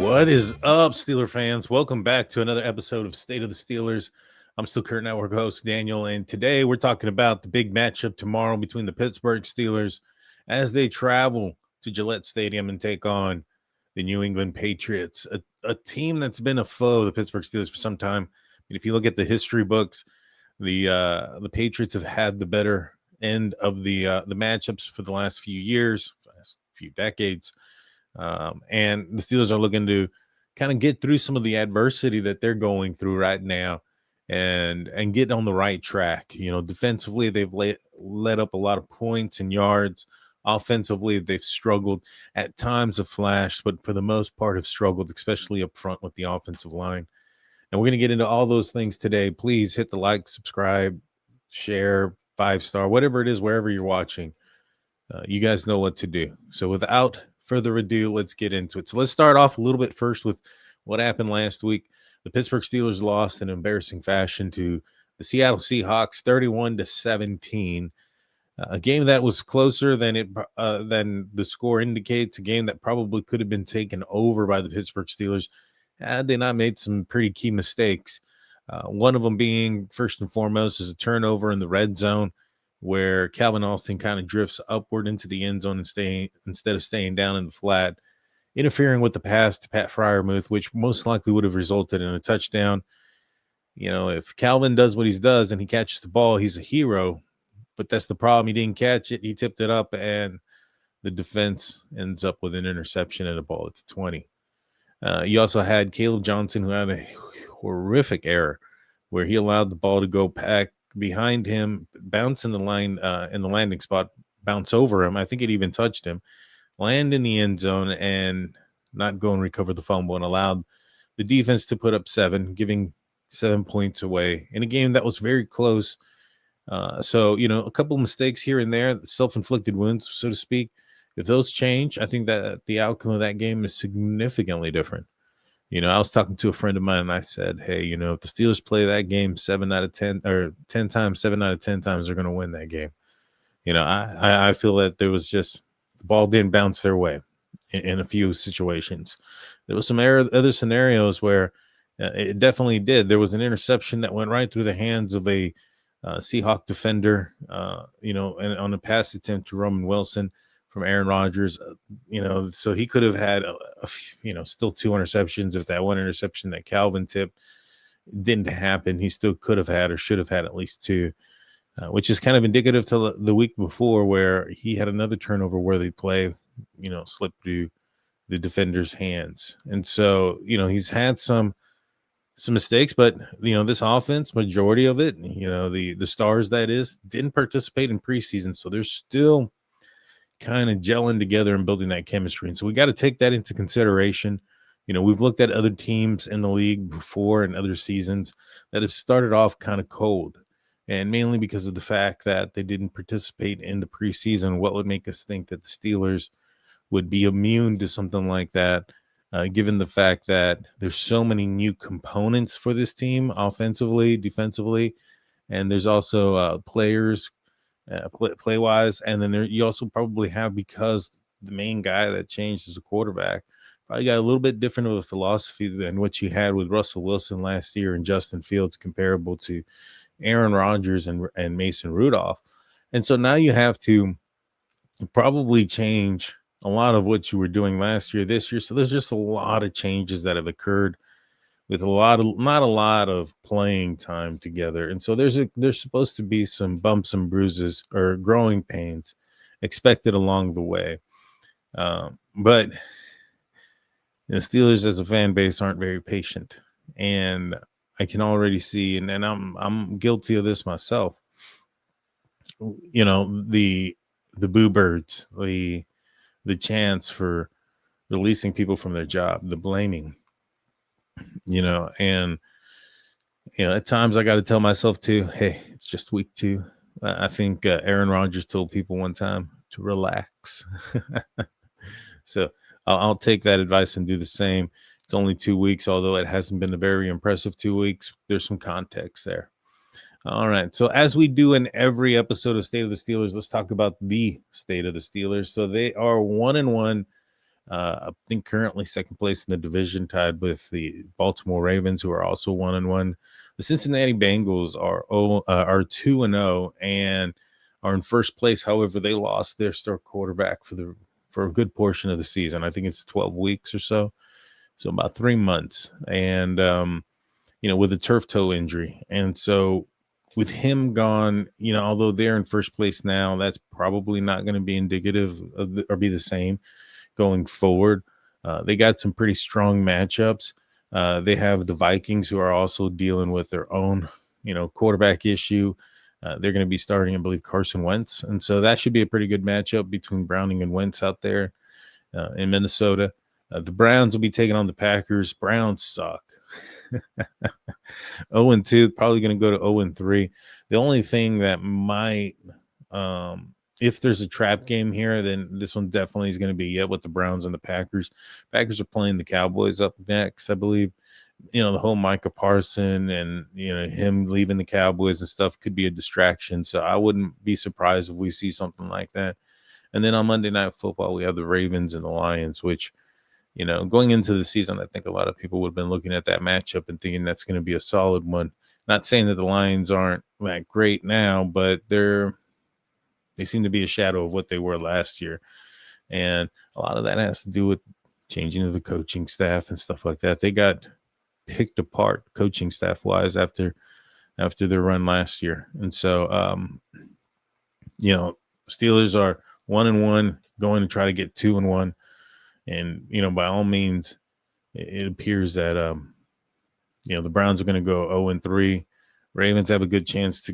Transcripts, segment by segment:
What is up, Steeler fans? Welcome back to another episode of State of the Steelers. I'm still Kurt Network host Daniel, and today we're talking about the big matchup tomorrow between the Pittsburgh Steelers as they travel to Gillette Stadium and take on the New England Patriots, a team that's been a foe of the Pittsburgh Steelers for some time. And if you look at the history books, the Patriots have had the better end of the matchups for the last few years, last few decades. And the Steelers are looking to kind of get through some of the adversity that they're going through right now and get on the right track. You know, defensively, they've let up a lot of points and yards. Offensively, they've struggled at times, have flashed, but for the most part have struggled, especially up front with the offensive line. And we're going to get into all those things today. Please hit the like, subscribe, share, 5-star, whatever it is, wherever you're watching. You guys know what to do. So without further ado, let's get into it. So let's start off a little bit first with what happened last week. The Pittsburgh Steelers lost in embarrassing fashion to the Seattle Seahawks 31-17. A game that was closer than the score indicates, a game that probably could have been taken over by the Pittsburgh Steelers had they not made some pretty key mistakes. One of them being, first and foremost, is a turnover in the red zone where Calvin Austin kind of drifts upward into the end zone instead of staying down in the flat, interfering with the pass to Pat Freiermuth, which most likely would have resulted in a touchdown. You know, if Calvin does what he does and he catches the ball, he's a hero. But that's the problem. He didn't catch it. He tipped it up, and the defense ends up with an interception and a ball at the 20. You also had Caleb Johnson, who had a horrific error where he allowed the ball to go back behind him, bounce in the line in the landing spot, bounce over him. I think it even touched him, land in the end zone, and not go and recover the fumble, and allowed the defense to put up 7, giving 7 points away in a game that was very close. So, you know, a couple of mistakes here and there, self-inflicted wounds, so to speak. If those change, I think that the outcome of that game is significantly different. You know, I was talking to a friend of mine and I said, hey, you know, if the Steelers play that game 7 out of 10 or 10 times, 7 out of 10 times, they're going to win that game. You know, I feel that there was just the ball didn't bounce their way in a few situations. There was some other scenarios where it definitely did. There was an interception that went right through the hands of a Seahawk defender, you know, and on a pass attempt to Roman Wilson from Aaron Rodgers, you know, so he could have had, you know, still 2 interceptions. If that one interception that Calvin tipped didn't happen, he still could have had or should have had at least 2, which is kind of indicative to the week before where he had another turnover where the play, you know, slipped through the defender's hands. And so, you know, he's had some mistakes, but you know, this offense, majority of it, you know, the stars that is, didn't participate in preseason, so they're still kind of gelling together and building that chemistry. And so we got to take that into consideration. You know, we've looked at other teams in the league before in other seasons that have started off kind of cold, and mainly because of the fact that they didn't participate in the preseason. What would make us think that the Steelers would be immune to something like that? Given the fact that there's so many new components for this team, offensively, defensively, and there's also players, play-wise, and then you also probably have, because the main guy that changed as a quarterback probably got a little bit different of a philosophy than what you had with Russell Wilson last year and Justin Fields, comparable to Aaron Rodgers and Mason Rudolph. And so now you have to probably change a lot of what you were doing last year, this year. So there's just a lot of changes that have occurred with not a lot of playing time together. And so there's supposed to be some bumps and bruises or growing pains expected along the way. But the Steelers as a fan base aren't very patient. And I can already see, and I'm guilty of this myself. You know, the boo birds, the chance for releasing people from their job, the blaming, you know, and, you know, at times I got to tell myself too, hey, it's just week 2. I think Aaron Rodgers told people one time to relax. So I'll take that advice and do the same. It's only 2 weeks, although it hasn't been a very impressive 2 weeks. There's some context there. All right. So as we do in every episode of State of the Steelers, let's talk about the state of the Steelers. So they are 1-1. I think currently second place in the division, tied with the Baltimore Ravens, who are also 1-1. The Cincinnati Bengals are 2-0 and are in first place. However, they lost their star quarterback for a good portion of the season. I think it's 12 weeks or so about 3 months, and with a turf toe injury. And so with him gone, although they're in first place now, that's probably not going to be indicative of or be the same going forward. They got some pretty strong matchups. They have the Vikings, who are also dealing with their own, quarterback issue. They're going to be starting, I believe, Carson Wentz. And so that should be a pretty good matchup between Browning and Wentz out there in Minnesota. The Browns will be taking on the Packers. Browns suck. 0-2, probably going to go to 0-3. The only thing that might, if there's a trap game here, then this one definitely is going to be with the Browns and the Packers. Packers are playing the Cowboys up next, I believe. The whole Micah Parson and, him leaving the Cowboys and stuff could be a distraction. So I wouldn't be surprised if we see something like that. And then on Monday Night Football, we have the Ravens and the Lions, which, going into the season, I think a lot of people would have been looking at that matchup and thinking that's going to be a solid one. Not saying that the Lions aren't that great now, but they seem to be a shadow of what they were last year. And a lot of that has to do with changing of the coaching staff and stuff like that. They got picked apart coaching staff wise after their run last year. And so, Steelers are 1-1, going to try to get 2-1. And, by all means, it appears that, the Browns are going to go 0-3. Ravens have a good chance to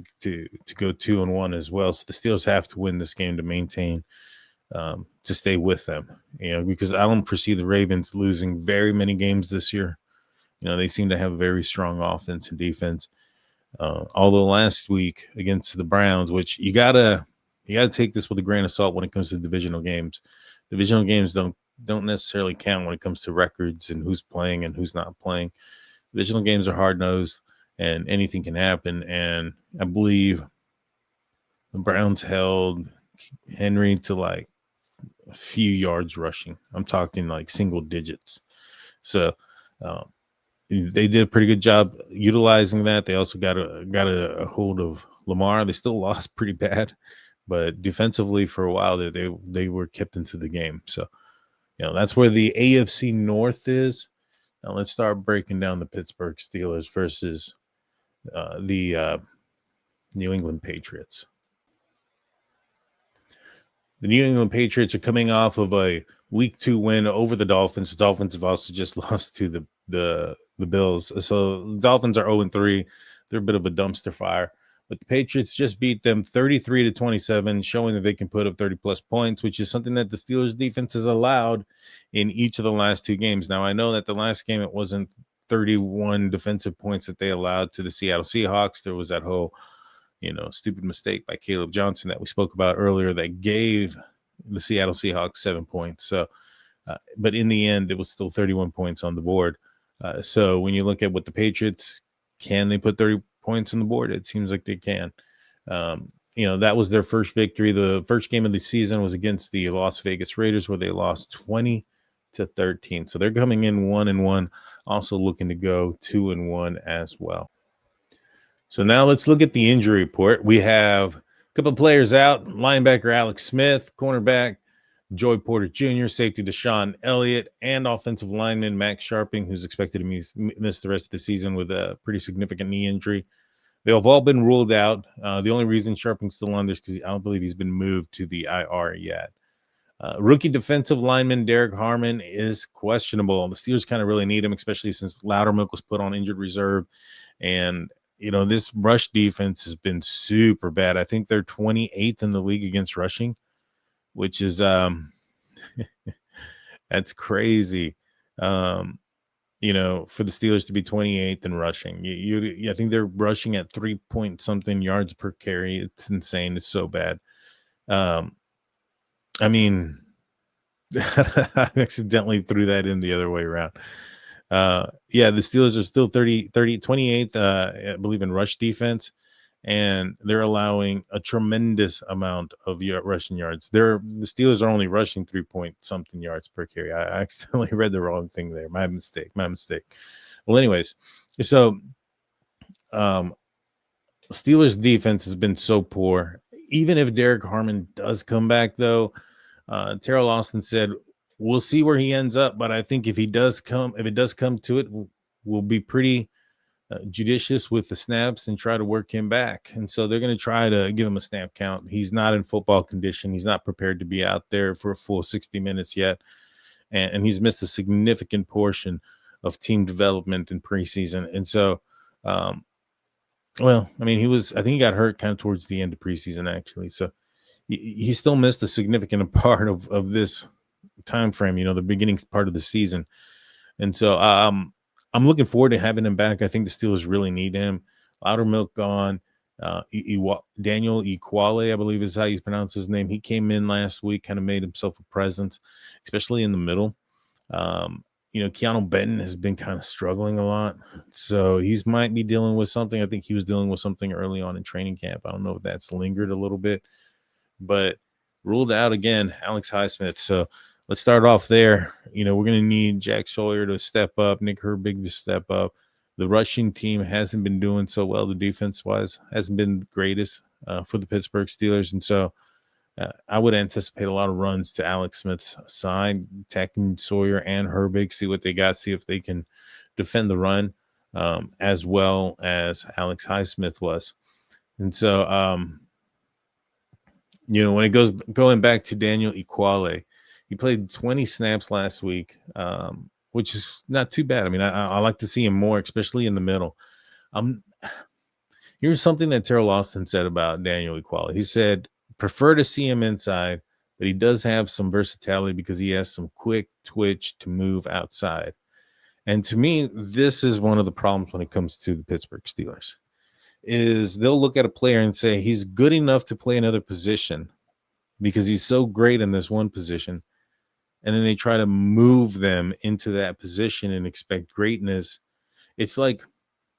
go 2-1 as well. So the Steelers have to win this game to maintain, to stay with them, because I don't foresee the Ravens losing very many games this year. They seem to have a very strong offense and defense. Although last week against the Browns, which you gotta take this with a grain of salt when it comes to divisional games. Divisional games don't necessarily count when it comes to records and who's playing and who's not playing. Divisional games are hard-nosed and anything can happen. And I believe the Browns held Henry to like a few yards rushing. I'm talking like single digits. So they did a pretty good job utilizing that. They also got a hold of Lamar. They still lost pretty bad, but defensively for a while they were kept into the game. So, that's where the AFC North is. Now let's start breaking down the Pittsburgh Steelers versus the New England Patriots. The New England Patriots are coming off of a Week 2 win over the Dolphins. The Dolphins have also just lost to the Bills. So the Dolphins are 0-3. They're a bit of a dumpster fire. But the Patriots just beat them 33-27, showing that they can put up 30-plus points, which is something that the Steelers' defense has allowed in each of the last 2 games. Now, I know that the last game it wasn't 31 defensive points that they allowed to the Seattle Seahawks. There was that whole stupid mistake by Caleb Johnson that we spoke about earlier that gave the Seattle Seahawks 7 points. So, but in the end, it was still 31 points on the board. So when you look at what the Patriots, can they put 30 points on the board? It seems like they can. That was their first victory. The first game of the season was against the Las Vegas Raiders, where they lost 20-13. So they're coming in 1-1, also looking to go 2-1 as well. So now let's look at the injury report. We have a couple of players out: linebacker Alex Smith, cornerback Joey Porter Jr., safety Deshaun Elliott, and offensive lineman Max Sharping, who's expected to miss the rest of the season with a pretty significant knee injury. They have all been ruled out. The only reason Sharping's still on there is because I don't believe he's been moved to the IR yet. Rookie defensive lineman Derek Harmon is questionable. The Steelers kind of really need him, especially since Loudermilk was put on injured reserve. And, this rush defense has been super bad. I think they're 28th in the league against rushing, which is that's crazy. For the Steelers to be 28th in rushing. I think they're rushing at 3-point-something yards per carry. It's insane. It's so bad. I accidentally threw that in the other way around. The Steelers are still 28th, I believe, in rush defense. and they're allowing a tremendous amount of rushing yards. The Steelers are only rushing 3 point something yards per carry. I accidentally read the wrong thing there. My mistake. Well, anyways, so Steelers defense has been so poor. Even if Derek Harmon does come back, though, Terrell Austin said, we'll see where he ends up. But I think if it does come to it, we'll be pretty judicious with the snaps and try to work him back. And so they're going to try to give him a snap count. He's not in football condition. He's not prepared to be out there for a full 60 minutes yet. And he's missed a significant portion of team development in preseason. And so, well, I mean, I think he got hurt kind of towards the end of preseason, actually. So he still missed a significant part of this time frame, the beginning part of the season. And so I'm looking forward to having him back. I think the Steelers really need him. Loudermilk gone. Daniel Equale, I believe is how you pronounce his name. He came in last week, kind of made himself a presence, especially in the middle. Keanu Benton has been kind of struggling a lot. So he's might be dealing with something. I think he was dealing with something early on in training camp. I don't know if that's lingered a little bit, but ruled out again, Alex Highsmith. So let's start off there. We're going to need Jack Sawyer to step up, Nick Herbig to step up. The rushing team hasn't been doing so well. The defense-wise hasn't been the greatest for the Pittsburgh Steelers. And so I would anticipate a lot of runs to Alex Smith's side, attacking Sawyer and Herbig, see what they got, see if they can defend the run as well as Alex Highsmith was. And so, when it going back to Daniel Equale, he played 20 snaps last week, which is not too bad. I mean, I like to see him more, especially in the middle. Here's something that Terrell Austin said about Daniel Equale. He said, prefer to see him inside, but he does have some versatility because he has some quick twitch to move outside. And to me, this is one of the problems when it comes to the Pittsburgh Steelers, is they'll look at a player and say he's good enough to play another position because he's so great in this one position. And then they try to move them into that position and expect greatness. It's like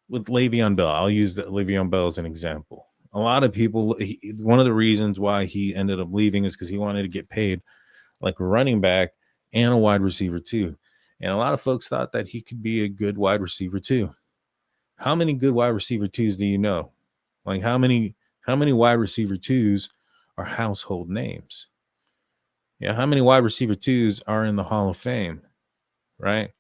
with Le'Veon Bell. I'll use Le'Veon Bell as an example. A lot of people, one of the reasons why he ended up leaving is because he wanted to get paid like a running back and a wide receiver too. And a lot of folks thought that he could be a good wide receiver too. How many good wide receiver twos do you know? Like how many wide receiver twos are household names? Yeah, how many wide receiver twos are in the Hall of Fame? Right?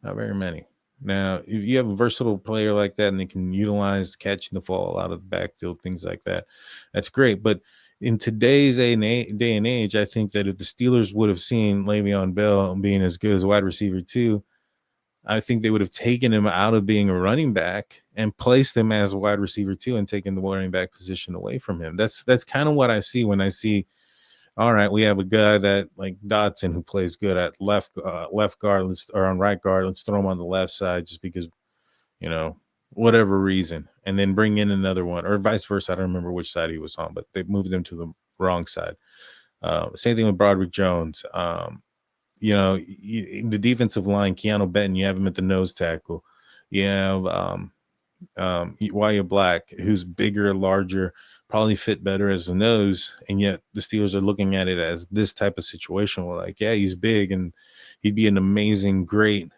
Not very many. Now, if you have a versatile player like that and they can utilize catching the ball out of the backfield, things like that, that's great. But in today's day and age, I think that if the Steelers would have seen Le'Veon Bell being as good as a wide receiver too, I think they would have taken him out of being a running back and placed him as a wide receiver too and taken the running back position away from him. That's kind of what I see when I see, all right, we have a guy that like Dotson who plays good at left guard, or on right guard. Let's throw him on the left side just because, whatever reason, and then bring in another one, or vice versa. I don't remember which side he was on, but they moved him to the wrong side. Same thing with Broderick Jones. The defensive line, Keanu Benton, you have him at the nose tackle. You have Wyatt Black, who's bigger, larger, probably fit better as a nose, and yet the Steelers are looking at it as this type of situation where, like, yeah, he's big and he'd be an amazing, great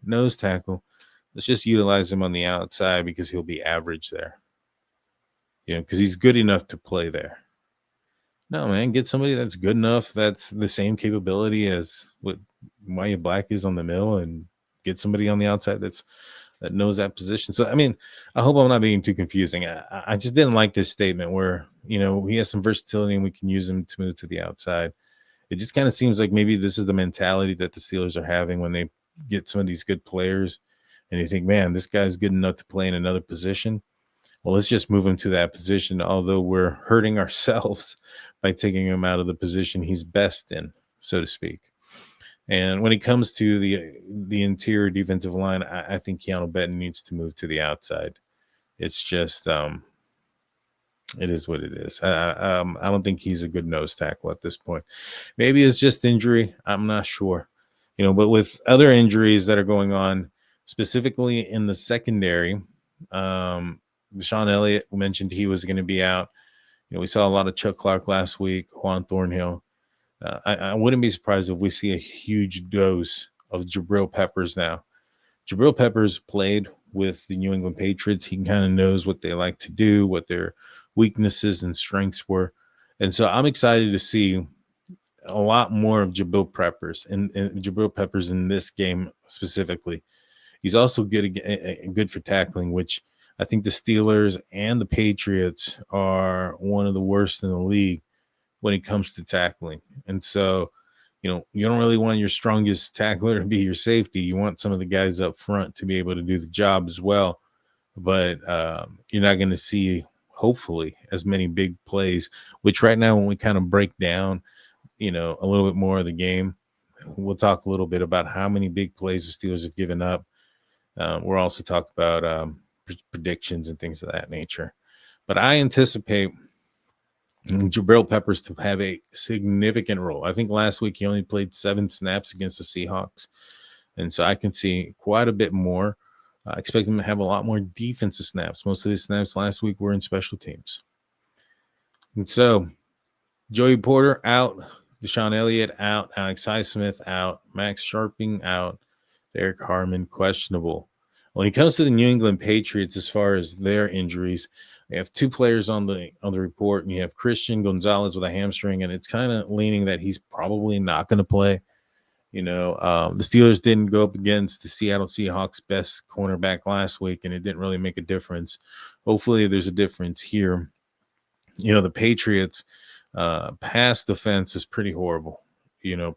nose tackle. Let's just utilize him on the outside because he'll be average there. Because he's good enough to play there. No, man, get somebody that's good enough, that's the same capability as what Wyatt Black is on the middle, and get somebody on the outside that knows that position. So, I mean, I hope I'm not being too confusing. I just didn't like this statement where, he has some versatility and we can use him to move to the outside. It just kind of seems like maybe this is the mentality that the Steelers are having when they get some of these good players and you think, man, this guy's good enough to play in another position. Well, let's just move him to that position, although we're hurting ourselves by taking him out of the position he's best in, so to speak. And when it comes to the interior defensive line, I think Keanu Benton needs to move to the outside. It's just, it is what it is. I don't think he's a good nose tackle at this point. Maybe it's just injury. I'm not sure. But with other injuries that are going on, specifically in the secondary, Deshaun Elliott mentioned he was going to be out. We saw a lot of Chuck Clark last week, Juan Thornhill. I wouldn't be surprised if we see a huge dose of Jabril Peppers now. Jabril Peppers played with the New England Patriots. He kind of knows what they like to do, what their weaknesses and strengths were. And so I'm excited to see a lot more of Jabril Peppers in this game specifically. He's also good for tackling, which I think the Steelers and the Patriots are one of the worst in the league when it comes to tackling. And so, you don't really want your strongest tackler to be your safety. You want some of the guys up front to be able to do the job as well. But you're not going to see, hopefully, as many big plays, which right now, when we kind of break down, a little bit more of the game, we'll talk a little bit about how many big plays the Steelers have given up. We'll also talk about predictions and things of that nature. But I anticipate Jabril Peppers to have a significant role. I think last week he only played 7 snaps against the Seahawks. And so I can see quite a bit more. I expect him to have a lot more defensive snaps. Most of his snaps last week were in special teams. And so Joey Porter out, Deshaun Elliott out, Alex Highsmith out, Max Sharping out, Derek Harmon questionable. When it comes to the New England Patriots, as far as their injuries, they have 2 players on the report, and you have Christian Gonzalez with a hamstring, and it's kind of leaning that he's probably not going to play. The Steelers didn't go up against the Seattle Seahawks' best cornerback last week, and it didn't really make a difference. Hopefully there's a difference here. The Patriots pass defense is pretty horrible.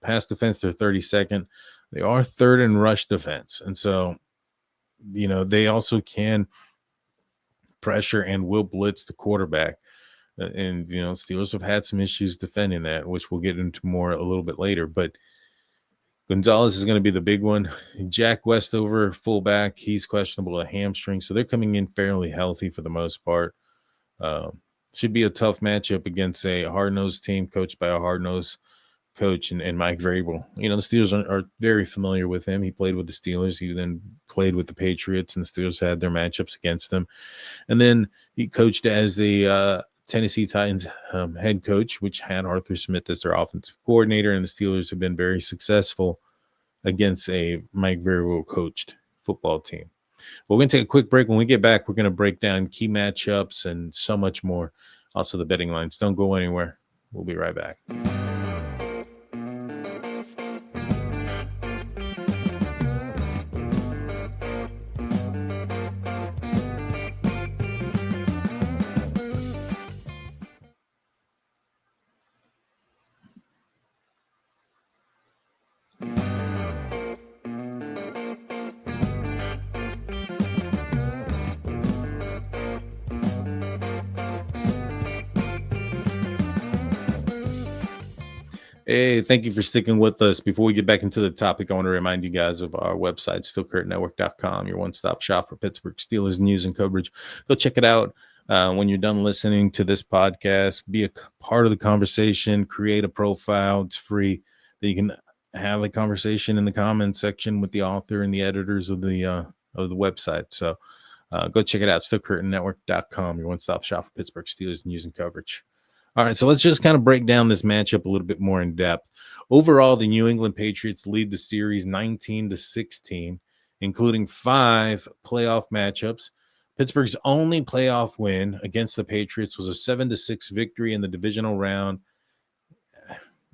Pass defense, they're 32nd. They are 3rd in rush defense. And so, they also can pressure and will blitz the quarterback. And, Steelers have had some issues defending that, which we'll get into more a little bit later. But Gonzalez is going to be the big one. Jack Westover, fullback, he's questionable, a hamstring. So they're coming in fairly healthy for the most part. Should be a tough matchup against a hard-nosed team coached by a hard-nosed coach and Mike Vrabel. The Steelers are very familiar with him. He played with the Steelers. He then played with the Patriots, and the Steelers had their matchups against him. And then he coached as the Tennessee Titans head coach, which had Arthur Smith as their offensive coordinator, and the Steelers have been very successful against a Mike Vrabel coached football team. We're going to take a quick break. When we get back, we're going to break down key matchups and so much more. Also, the betting lines. Don't go anywhere. We'll be right back. Hey, thank you for sticking with us. Before we get back into the topic, I want to remind you guys of our website, SteelCurtainNetwork.com, your one-stop shop for Pittsburgh Steelers news and coverage. Go check it out when you're done listening to this podcast. Be a part of the conversation. Create a profile. It's free. That you can have a conversation in the comments section with the author and the editors of the website. So go check it out, SteelCurtainNetwork.com, your one-stop shop for Pittsburgh Steelers news and coverage. All right, so let's just kind of break down this matchup a little bit more in depth. Overall, the New England Patriots lead the series 19-16, including 5 playoff matchups. Pittsburgh's only playoff win against the Patriots was a 7-6 victory in the divisional round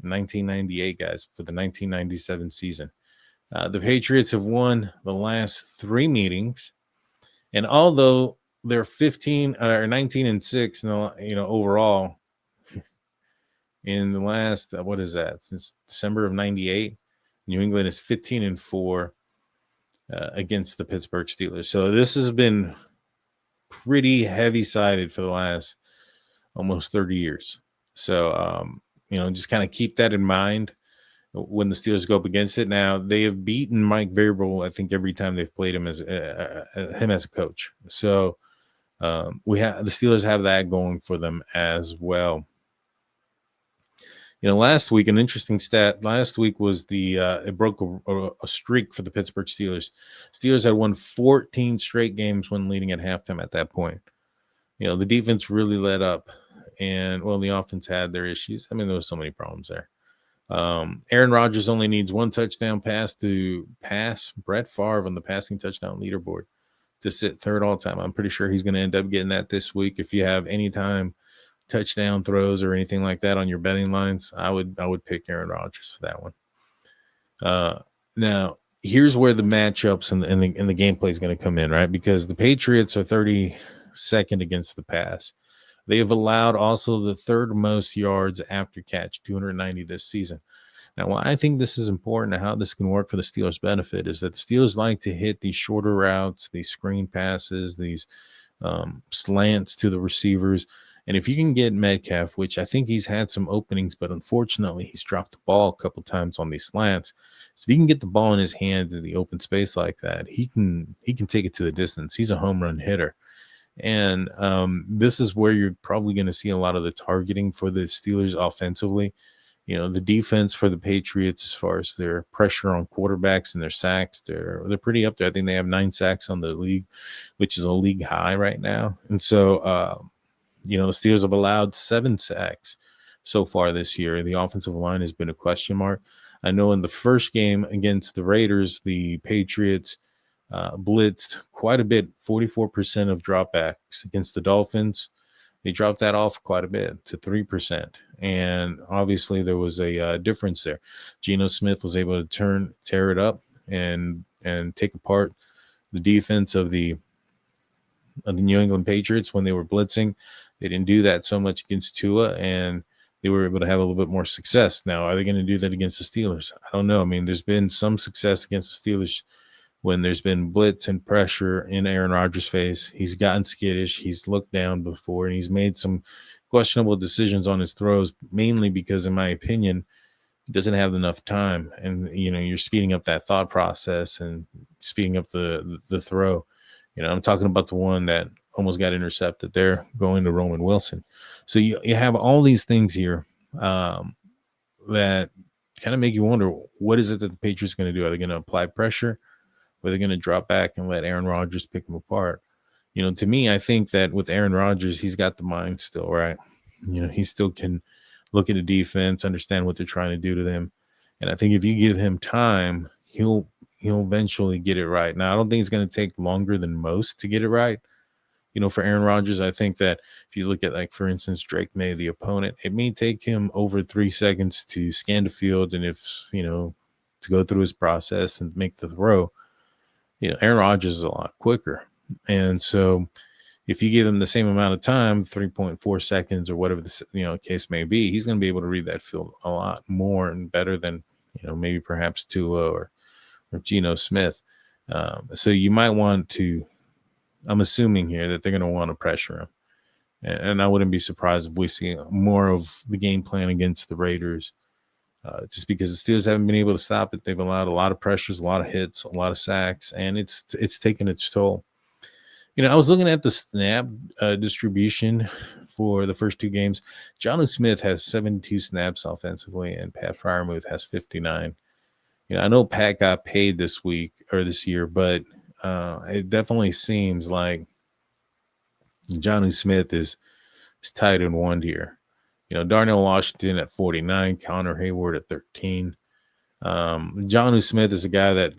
1998, guys, for the 1997 season. The Patriots have won the last 3 meetings, and although they're 19-6, overall, in the last, since December of 98, New England is 15-4 against the Pittsburgh Steelers. So this has been pretty heavy-sided for the last almost 30 years. So, just kind of keep that in mind when the Steelers go up against it. Now, they have beaten Mike Vrabel, I think, every time they've played him as a coach. So the Steelers have that going for them as well. Last week, an interesting stat. Last week was it broke a streak for the Pittsburgh Steelers. Steelers had won 14 straight games when leading at halftime at that point. The defense really let up, and well, the offense had their issues. I mean, there was so many problems there. Aaron Rodgers only needs one touchdown pass to pass Brett Favre on the passing touchdown leaderboard to sit third all time. I'm pretty sure he's going to end up getting that this week. If you have any time touchdown throws or anything like that on your betting lines, I would pick Aaron Rodgers for that one. Now, here's where the matchups and the gameplay is going to come in, right? Because the Patriots are 32nd against the pass. They have allowed also the third most yards after catch, 290 this season. Now, why I think this is important and how this can work for the Steelers' benefit is that the Steelers like to hit these shorter routes, these screen passes, these slants to the receivers. And if you can get Metcalf, which I think he's had some openings, but unfortunately he's dropped the ball a couple times on these slants. So if he can get the ball in his hand in the open space like that, he can take it to the distance. He's a home run hitter. And this is where you're probably going to see a lot of the targeting for the Steelers offensively. The defense for the Patriots, as far as their pressure on quarterbacks and their sacks, they're pretty up there. I think they have 9 sacks on the league, which is a league high right now. And so, the Steelers have allowed 7 sacks so far this year. The offensive line has been a question mark. I know in the first game against the Raiders, the Patriots blitzed quite a bit, 44% of dropbacks against the Dolphins. They dropped that off quite a bit to 3%. And obviously there was a difference there. Geno Smith was able to tear it up and take apart the defense of the New England Patriots when they were blitzing. They didn't do that so much against Tua, and they were able to have a little bit more success. Now, are they going to do that against the Steelers? I don't know. I mean, there's been some success against the Steelers when there's been blitz and pressure in Aaron Rodgers' face. He's gotten skittish. He's looked down before, and he's made some questionable decisions on his throws, mainly because, in my opinion, he doesn't have enough time. And, you're speeding up that thought process and speeding up the throw. I'm talking about the one that almost got intercepted there going to Roman Wilson. So you have all these things here that kind of make you wonder, what is it that the Patriots are going to do? Are they going to apply pressure? Or are they going to drop back and let Aaron Rodgers pick them apart? To me, I think that with Aaron Rodgers, he's got the mind still, right? He still can look at the defense, understand what they're trying to do to them. And I think if you give him time, he'll eventually get it right. Now, I don't think it's going to take longer than most to get it right. For Aaron Rodgers, I think that if you look at, like, for instance, Drake May, the opponent, it may take him over 3 seconds to scan the field. And if, to go through his process and make the throw, Aaron Rodgers is a lot quicker. And so if you give him the same amount of time, 3.4 seconds or whatever the case may be, he's going to be able to read that field a lot more and better than, maybe perhaps Tua or Geno Smith. So you might want to, I'm assuming here that they're going to want to pressure him. And I wouldn't be surprised if we see more of the game plan against the Raiders, just because the Steelers haven't been able to stop it. They've allowed a lot of pressures, a lot of hits, a lot of sacks, and it's taken its toll. I was looking at the snap distribution for the first 2 games. Jonnu Smith has 72 snaps offensively, and Pat Freiermuth has 59. I know Pat got paid this week or this year, but it definitely seems like Jonnu Smith is tied in one here. Darnell Washington at 49, Connor Hayward at 13. Jonnu Smith is a guy that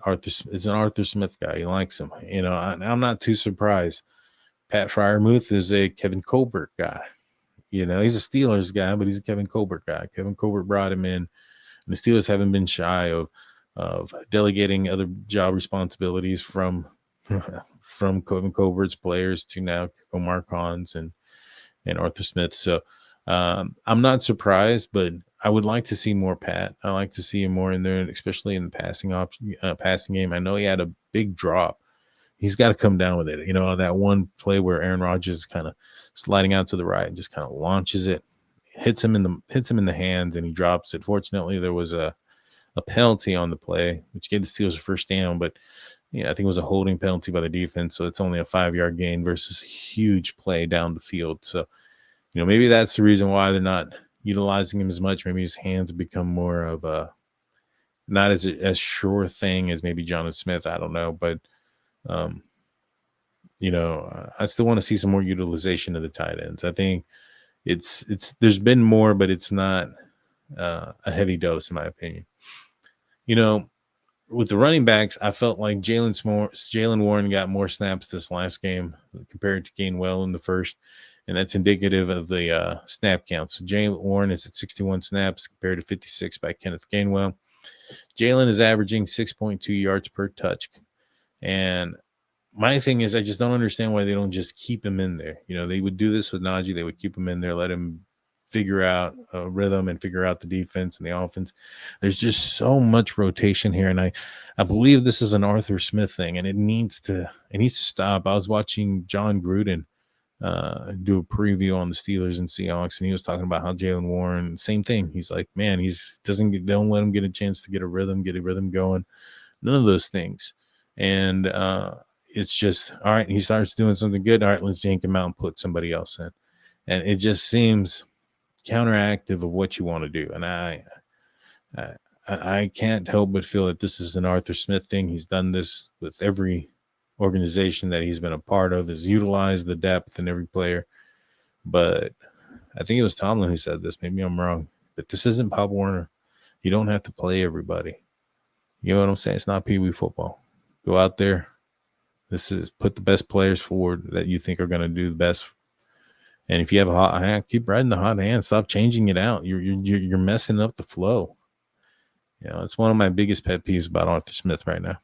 is an Arthur Smith guy. He likes him. I'm not too surprised. Pat Freiermuth is a Kevin Colbert guy. He's a Steelers guy, but he's a Kevin Colbert guy. Kevin Colbert brought him in, and the Steelers haven't been shy of delegating other job responsibilities from Kevin Colbert's players to now Omar Khan's and Arthur Smith. So I'm not surprised, but I would like to see more Pat. I like to see him more in there, especially in the passing game. I know he had a big drop. He's got to come down with it. That one play where Aaron Rodgers is kind of sliding out to the right and just kind of launches it, hits him in the hands, and he drops it. Fortunately, there was a penalty on the play, which gave the Steelers a first down, but I think it was a holding penalty by the defense. So it's only a 5-yard gain versus a huge play down the field. So, maybe that's the reason why they're not utilizing him as much. Maybe his hands become more of a, not as sure thing as maybe Jonnu Smith. I don't know, but I still want to see some more utilization of the tight ends. I think it's there's been more, but it's not a heavy dose in my opinion. With the running backs, I felt like Jalen Warren got more snaps this last game compared to Gainwell in the first, and that's indicative of the snap count. So Jalen Warren is at 61 snaps compared to 56 by Kenneth Gainwell. Jalen is averaging 6.2 yards per touch, and my thing is, I just don't understand why they don't just keep him in there. They would do this with Najee. They would keep him in there, let him figure out a rhythm and figure out the defense and the offense. There's just so much rotation here. And I believe this is an Arthur Smith thing, and it needs to stop. I was watching John Gruden do a preview on the Steelers and Seahawks, and he was talking about how Jalen Warren, same thing. He's like, man, don't let him get a chance to get a rhythm going. None of those things. And, it's just, all right, he starts doing something good. All right, let's yank him out and put somebody else in. And it just seems counteractive of what you want to do. And I can't help but feel that this is an Arthur Smith thing. He's done this with every organization that he's been a part of, has utilized the depth in every player. But I think it was Tomlin who said this. Maybe I'm wrong. But this isn't Pop Warner. You don't have to play everybody. You know what I'm saying? It's not Pee Wee football. Go out there. This is put the best players forward that you think are going to do the best. And if you have a hot hand, keep riding the hot hand. Stop changing it out. You're messing up the flow. It's one of my biggest pet peeves about Arthur Smith right now.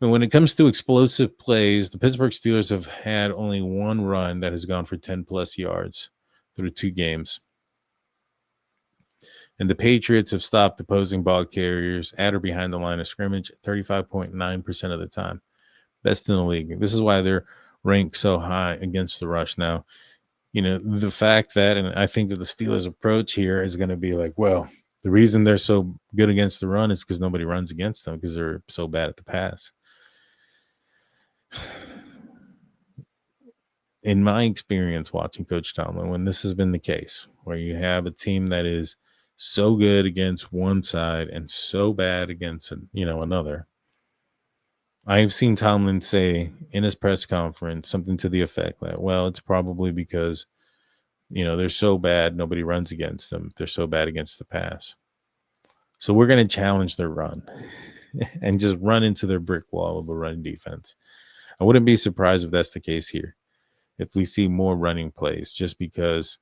And when it comes to explosive plays, the Pittsburgh Steelers have had only one run that has gone for 10 plus yards through 2 games. And the Patriots have stopped opposing ball carriers at or behind the line of scrimmage 35.9% of the time. Best in the league. This is why they're ranked so high against the rush now. The fact that, and I think that the Steelers' approach here is going to be like, well, the reason they're so good against the run is because nobody runs against them because they're so bad at the pass. In my experience watching Coach Tomlin, when this has been the case, where you have a team that is so good against one side and so bad against another, I've seen Tomlin say in his press conference something to the effect that, well, it's probably because they're so bad nobody runs against them. They're so bad against the pass, so we're going to challenge their run and just run into their brick wall of a run defense. I wouldn't be surprised if that's the case here, if we see more running plays, just because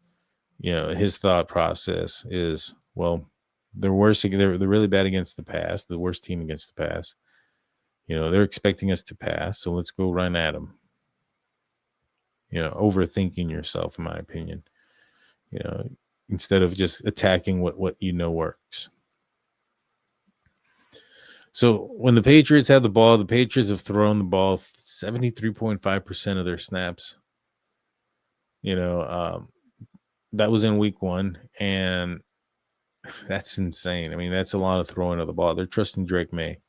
his thought process is, well, they're really bad against the pass, the worst team against the pass. They're expecting us to pass, so let's go run at them. Overthinking yourself, in my opinion. Instead of just attacking what works. So when the Patriots have the ball, the Patriots have thrown the ball 73.5% of their snaps. That was in week 1, and that's insane. I mean, that's a lot of throwing of the ball. They're trusting Drake May.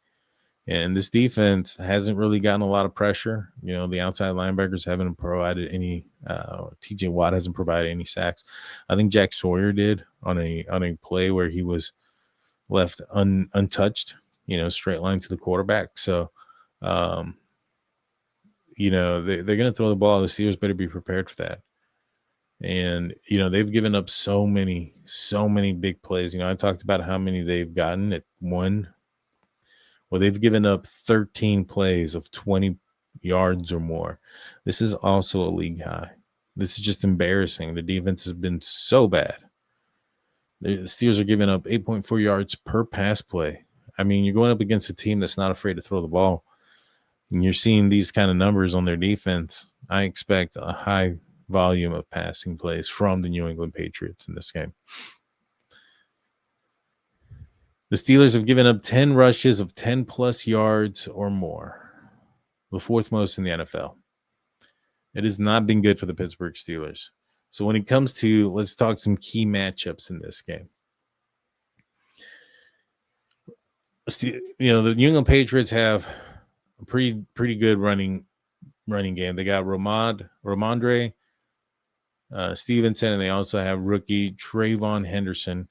And this defense hasn't really gotten a lot of pressure. The outside linebackers haven't provided any. TJ Watt hasn't provided any sacks. I think Jack Sawyer did on a play where he was left untouched. Straight line to the quarterback. So, they're going to throw the ball. The Steelers better be prepared for that. And they've given up so many big plays. I talked about how many they've gotten at one. Well, they've given up 13 plays of 20 yards or more. This is also a league high. This is just embarrassing. The defense has been so bad. The Steelers are giving up 8.4 yards per pass play. I mean, you're going up against a team that's not afraid to throw the ball, and you're seeing these kind of numbers on their defense. I expect a high volume of passing plays from the New England Patriots in this game. The Steelers have given up 10 rushes of 10 plus yards or more, the 4th most in the NFL. It has not been good for the Pittsburgh Steelers. So when it comes to, let's talk some key matchups in this game. The New England Patriots have a pretty good running game. They got Ramondre Stevenson, and they also have rookie Trayvon Henderson,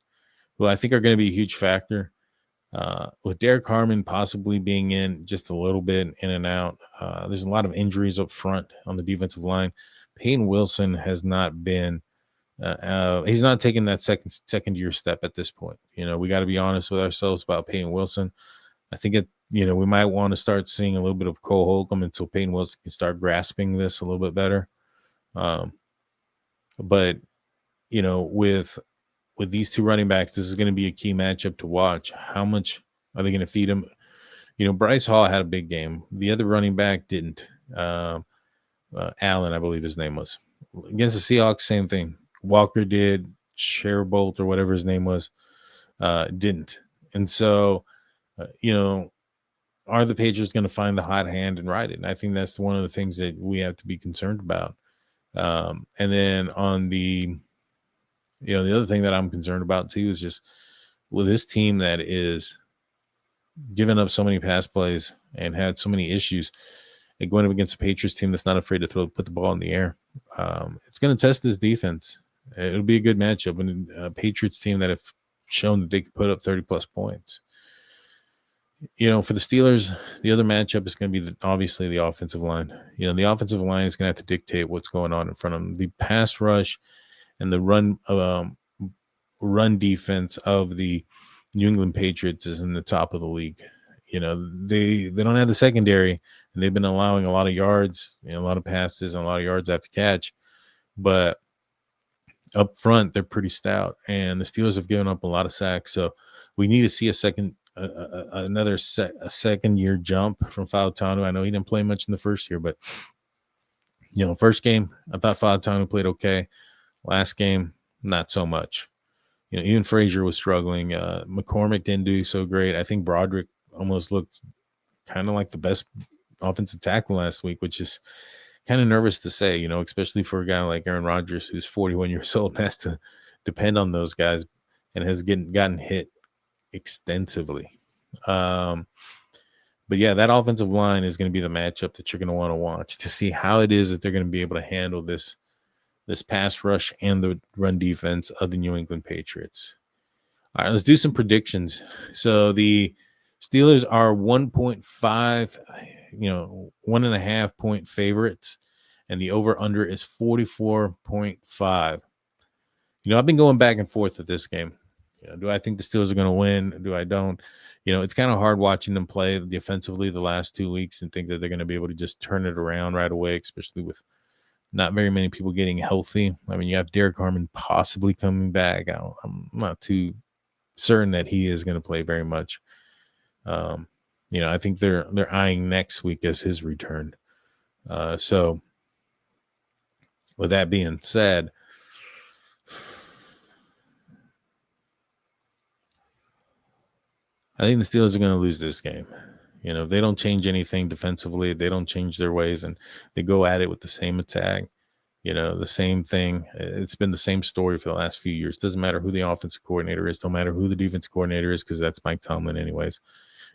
who I think are going to be a huge factor. With Derek Harmon possibly being in just a little bit in and out, there's a lot of injuries up front on the defensive line. Peyton Wilson has not been he's not taking that second year step at this point. We got to be honest with ourselves about Peyton Wilson. I think we might want to start seeing a little bit of Cole Holcomb until Peyton Wilson can start grasping this a little bit better. But with these two running backs, this is going to be a key matchup to watch. How much are they going to feed him? Bryce Hall had a big game. The other running back didn't. Allen, I believe his name was. Against the Seahawks, same thing. Walker did. Sherbolt or whatever his name was didn't. And so, are the Patriots going to find the hot hand and ride it? And I think that's one of the things that we have to be concerned about. And then on the other thing that I'm concerned about too is just with this team that is giving up so many pass plays and had so many issues, and going up against a Patriots team that's not afraid to put the ball in the air. It's going to test this defense. It'll be a good matchup, and a Patriots team that have shown that they could put up 30-plus points. For the Steelers, the other matchup is going to be obviously the offensive line. The offensive line is going to have to dictate what's going on in front of them. The pass rush and the run defense of the New England Patriots is in the top of the league. They don't have the secondary, and they've been allowing a lot of yards, a lot of passes, and a lot of yards after catch. But up front, they're pretty stout, and the Steelers have given up a lot of sacks. So we need to see a second year jump from Fautanu. I know he didn't play much in the first year, but first game I thought Fautanu played okay. Last game, not so much. Even Frazier was struggling. McCormick didn't do so great. I think Broderick almost looked kind of like the best offensive tackle last week, which is kind of nervous to say, especially for a guy like Aaron Rodgers, who's 41 years old and has to depend on those guys and has gotten hit extensively. But yeah, that offensive line is going to be the matchup that you're going to want to watch to see how it is that they're going to be able to handle this pass rush and the run defense of the New England Patriots. All right, let's do some predictions. So the Steelers are 1.5, 1.5 point favorites, and the over-under is 44.5. I've been going back and forth with this game. Do I think the Steelers are going to win? Do I don't? It's kind of hard watching them play defensively the last 2 weeks and think that they're going to be able to just turn it around right away, especially with not very many people getting healthy. I mean, you have Derek Harmon possibly coming back. I'm not too certain that he is going to play very much. I think they're eyeing next week as his return. So with that being said, I think the Steelers are going to lose this game. If they don't change anything defensively, they don't change their ways, and they go at it with the same attack, the same thing. It's been the same story for the last few years. Doesn't matter who the offensive coordinator is. Don't matter who the defensive coordinator is, because that's Mike Tomlin anyways.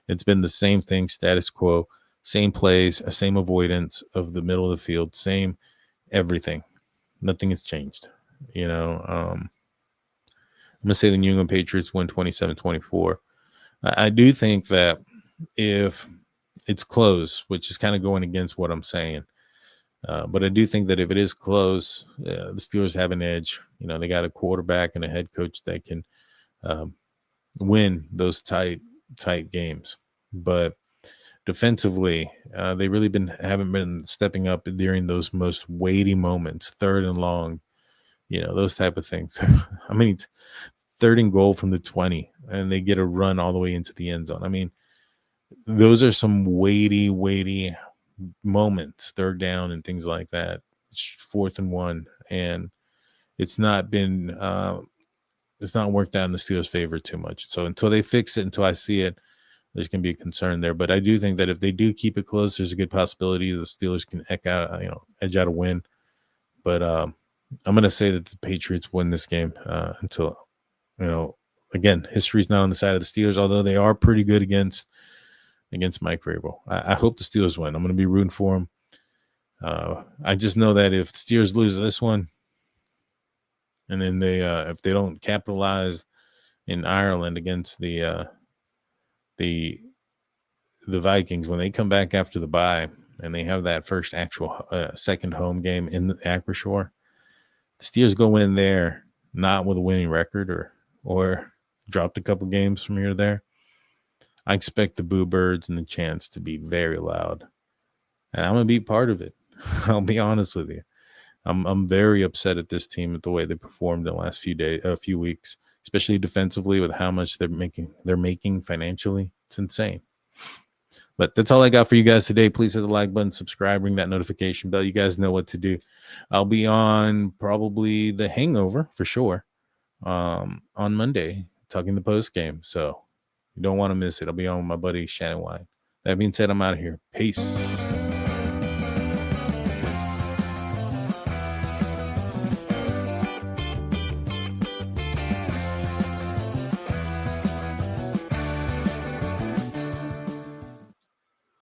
It's been the same thing, status quo, same plays, same avoidance of the middle of the field, same everything. Nothing has changed. I'm going to say the New England Patriots win 27-24. I do think that if it's close, which is kind of going against what I'm saying, but I do think that if it is close, the Steelers have an edge. They got a quarterback and a head coach that can win those tight games. But defensively, they really haven't been stepping up during those most weighty moments, third and long, those type of things. I mean, it's third and goal from the 20, and they get a run all the way into the end zone. I mean, those are some weighty moments, third down and things like that. It's 4th and 1, and it's not been it's not worked out in the Steelers' favor too much. So until they fix it, until I see it, there's going to be a concern there. But I do think that if they do keep it close, there's a good possibility the Steelers can edge out a win. But I'm going to say that the Patriots win this game until, again, history's not on the side of the Steelers, although they are pretty good against Mike Vrabel. I hope the Steelers win. I'm going to be rooting for them. I just know that if the Steelers lose this one, and then they if they don't capitalize in Ireland against the the Vikings, when they come back after the bye and they have that first actual second home game in the Acrisure, the Steelers go in there not with a winning record or dropped a couple games from here to there. I expect the boo birds and the chants to be very loud, and I'm gonna be part of it. I'll be honest with you. I'm very upset at this team at the way they performed in the last few weeks, especially defensively with how much they're making financially. It's insane. But that's all I got for you guys today. Please hit the like button, subscribe, ring that notification bell. You guys know what to do. I'll be on probably The Hangover for sure on Monday, talking the post game. So you don't want to miss it. I'll be on with my buddy Shannon Wine. That being said, I'm out of here. Peace.